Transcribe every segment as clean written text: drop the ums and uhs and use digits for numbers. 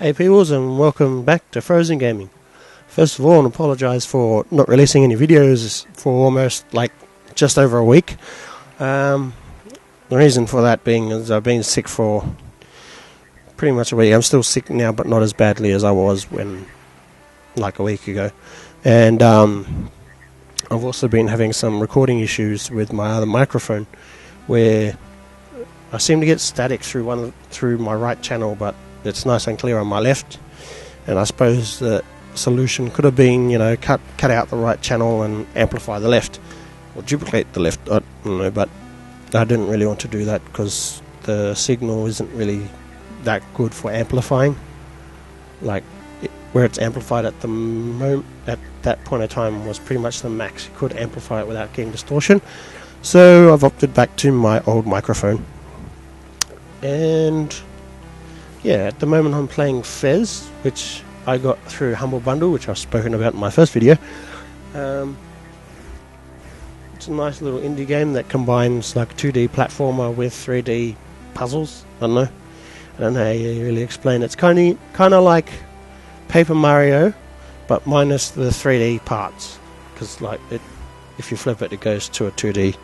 Hey peoples, and welcome back to Frozen Gaming. First of all, I apologise for not releasing any videos for almost just over a week. The reason for that being is I've been sick for pretty much a week. I'm still sick now, but not as badly as I was a week ago. And I've also been having some recording issues with my other microphone, where I seem to get static through my right channel, but it's nice and clear on my left. And I suppose the solution could have been, cut out the right channel and amplify the left, or duplicate the left. I don't know, but I didn't really want to do that because the signal isn't really that good for amplifying. Where it's amplified at the moment, at that point in time, was pretty much the max. You could amplify it without getting distortion. So I've opted back to my old microphone. And yeah, at the moment I'm playing Fez, which I got through Humble Bundle, which I've spoken about in my first video. It's a nice little indie game that combines 2D platformer with 3D puzzles. I don't know how you really explain it. It's kind of like Paper Mario, but minus the 3D parts, because if you flip it goes to a 2D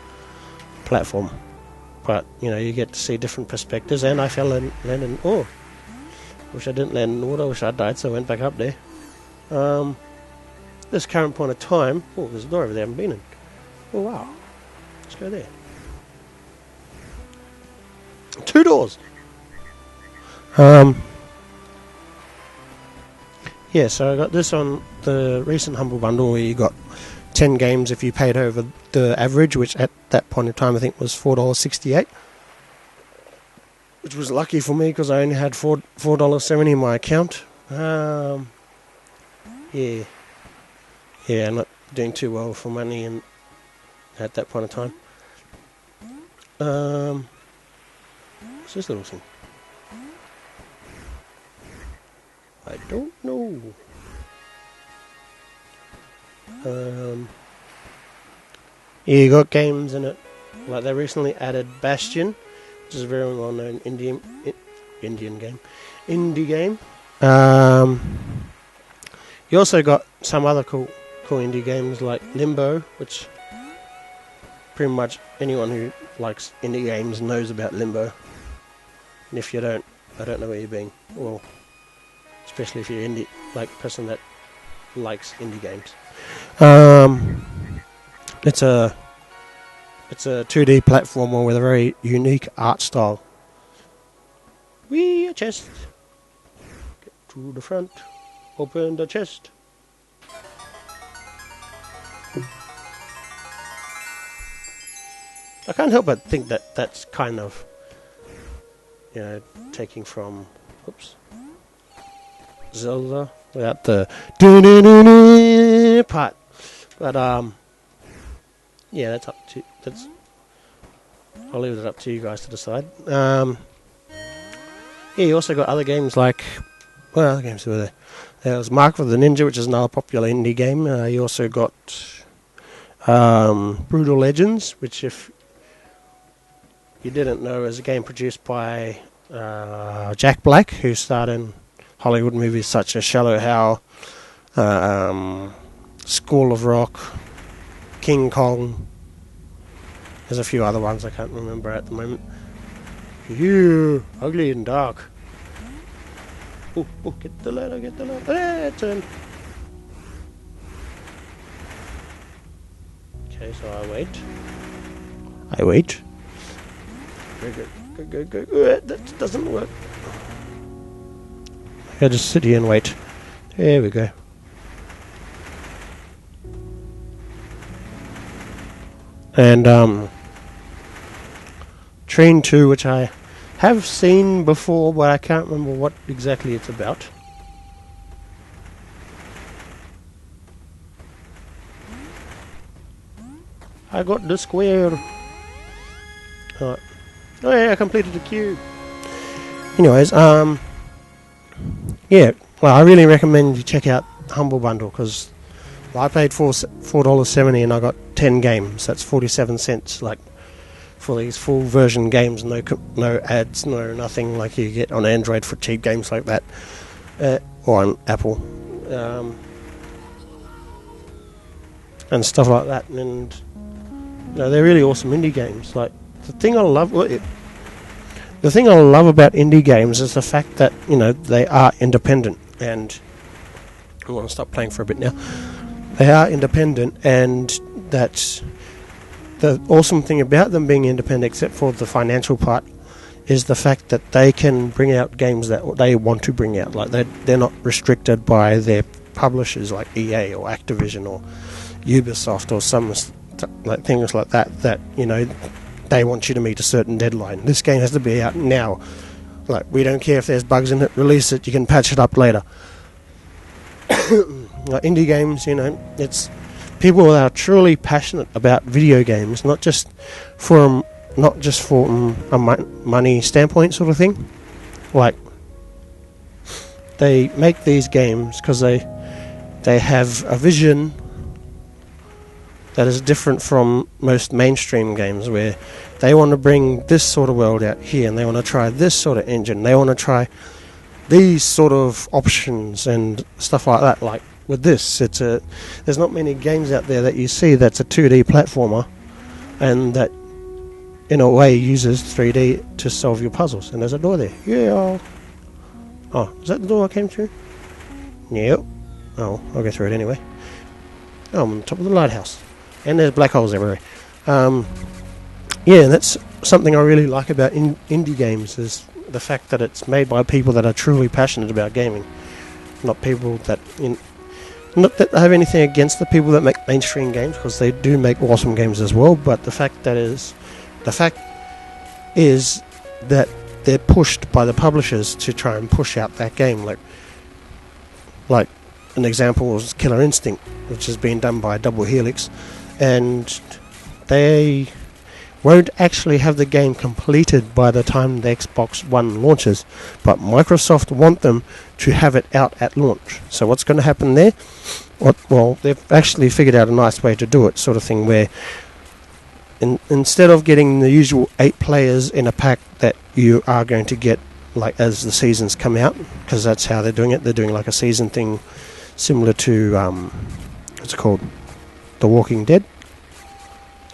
platform. But you get to see different perspectives, and I fell in wish I didn't land in the water. I wish I died, so I went back up there. This current point of time, there's a door over there I haven't been in. Oh wow, let's go there. 2 doors. Yeah, so I got this on the recent Humble Bundle, where you got 10 games if you paid over the average, which at that point in time I think was $4.68, which was lucky for me because I only had $4.70 in my account. Yeah, I'm not doing too well for money at that point in time. What's this little thing? I don't know. Yeah, you got games in it. They recently added Bastion, which is a very well-known indie game. You also got some other cool indie games like Limbo, which pretty much anyone who likes indie games knows about Limbo. And if you don't, I don't know where you're being. Well, especially if you're person that likes indie games. It's a 2D platformer with a very unique art style. A chest. Get to the front. Open the chest. I can't help but think that that's kind of, taking from, Zelda, without the part. But yeah, I'll leave it up to you guys to decide. Yeah, you also got other games other games were there. There was Mark of the Ninja, which is another popular indie game. You also got Brutal Legends, which, if you didn't know, is a game produced by Jack Black, who starred in Hollywood movies such as Shallow Hal, School of Rock, King Kong. There's a few other ones I can't remember at the moment. Ugly and dark. Oh, get the ladder. Turn. Okay, so I wait. Go. That doesn't work. I just sit here and wait. There we go. And Train 2, which I have seen before, but I can't remember what exactly it's about. I got the square. Oh yeah, I completed the cube. Anyways, yeah, well, I really recommend you check out Humble Bundle, because I paid $4.70 and I got 10 games. That's 47 cents, for these full version games. No ads, no nothing like you get on Android for cheap games like that. or on Apple, and stuff like that. And they're really awesome indie games. Like the thing I love about indie games is the fact that they are independent. And I want to stop playing for a bit now. They are independent, and that's the awesome thing about them being independent, except for the financial part, is the fact that they can bring out games that they want to bring out. Like they're not restricted by their publishers like EA or Activision or Ubisoft or some like things like that they want you to meet a certain deadline. This game has to be out now. Like, we don't care if there's bugs in it, release it, you can patch it up later. Like indie games, it's people that are truly passionate about video games, not just for a money standpoint sort of thing. Like, they make these games because they have a vision that is different from most mainstream games, where they want to bring this sort of world out here, and they want to try this sort of engine, they want to try these sort of options and stuff like that. Like with this, there's not many games out there that you see that's a 2D platformer and that in a way uses 3D to solve your puzzles. And there's a door there. Yeah. Oh, is that the door I came through? Yep. Oh, I'll go through it anyway. Oh, I'm on top of the lighthouse. And there's black holes everywhere. Yeah, that's something I really like about indie games, is the fact that it's made by people that are truly passionate about gaming. Not people that... not that I have anything against the people that make mainstream games, because they do make awesome games as well, but the fact is that they're pushed by the publishers to try and push out that game. Like an example was Killer Instinct, which has been done by Double Helix, and they won't actually have the game completed by the time the Xbox One launches, but Microsoft want them to have it out at launch. So what's going to happen there? Well, they've actually figured out a nice way to do it, sort of thing, where instead of getting the usual 8 players in a pack that you are going to get like as the seasons come out, because that's how they're doing it. They're doing like a season thing similar to what's it called, The Walking Dead,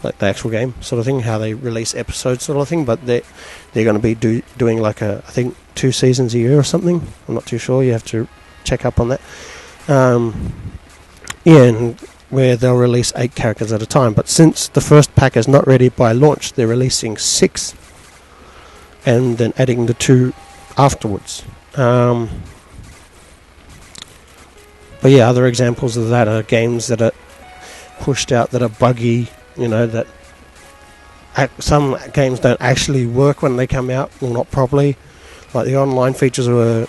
like the actual game sort of thing, how they release episodes sort of thing. But they're going to be doing like I think 2 seasons a year or something. I'm not too sure, you have to check up on that. And where they'll release 8 characters at a time, but since the first pack is not ready by launch, they're releasing 6 and then adding the 2 afterwards. But yeah, other examples of that are games that are pushed out that are buggy, that some games don't actually work when they come out, or not properly. Like the online features were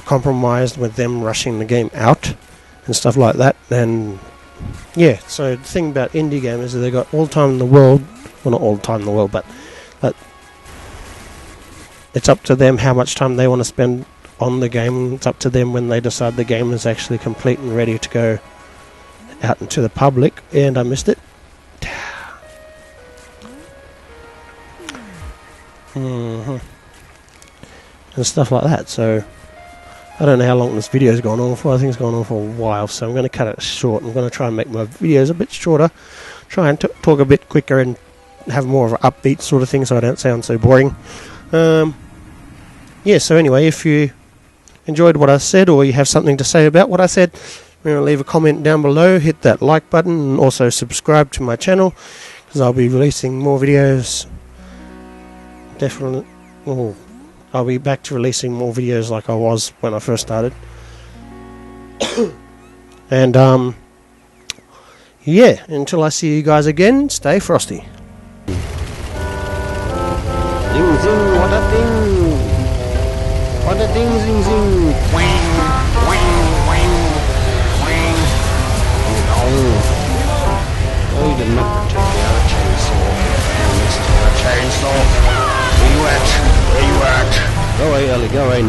compromised with them rushing the game out and stuff like that. And yeah, so the thing about indie games is that they got all the time in the world. Well, not all the time in the world, but it's up to them how much time they want to spend on the game. It's up to them when they decide the game is actually complete and ready to go out into the public. And I missed it. And stuff like that. So I don't know how long this video has gone on for. I think it's gone on for a while, so I'm going to cut it short. I'm going to try and make my videos a bit shorter, try and talk a bit quicker and have more of an upbeat sort of thing so I don't sound so boring. Yeah, so anyway, if you enjoyed what I said, or you have something to say about what I said, leave a comment down below, hit that like button, and also subscribe to my channel, because I'll be releasing more videos. Definitely. I'll be back to releasing more videos like I was when I first started. And yeah, until I see you guys again, stay frosty. Ding zing, what a ding! What a ding zing zing! Wang, wang, wang, wang. Oh, you did not take out a chainsaw. You missed a chainsaw. Where you at? Where you at? Go away, Ellie, go away.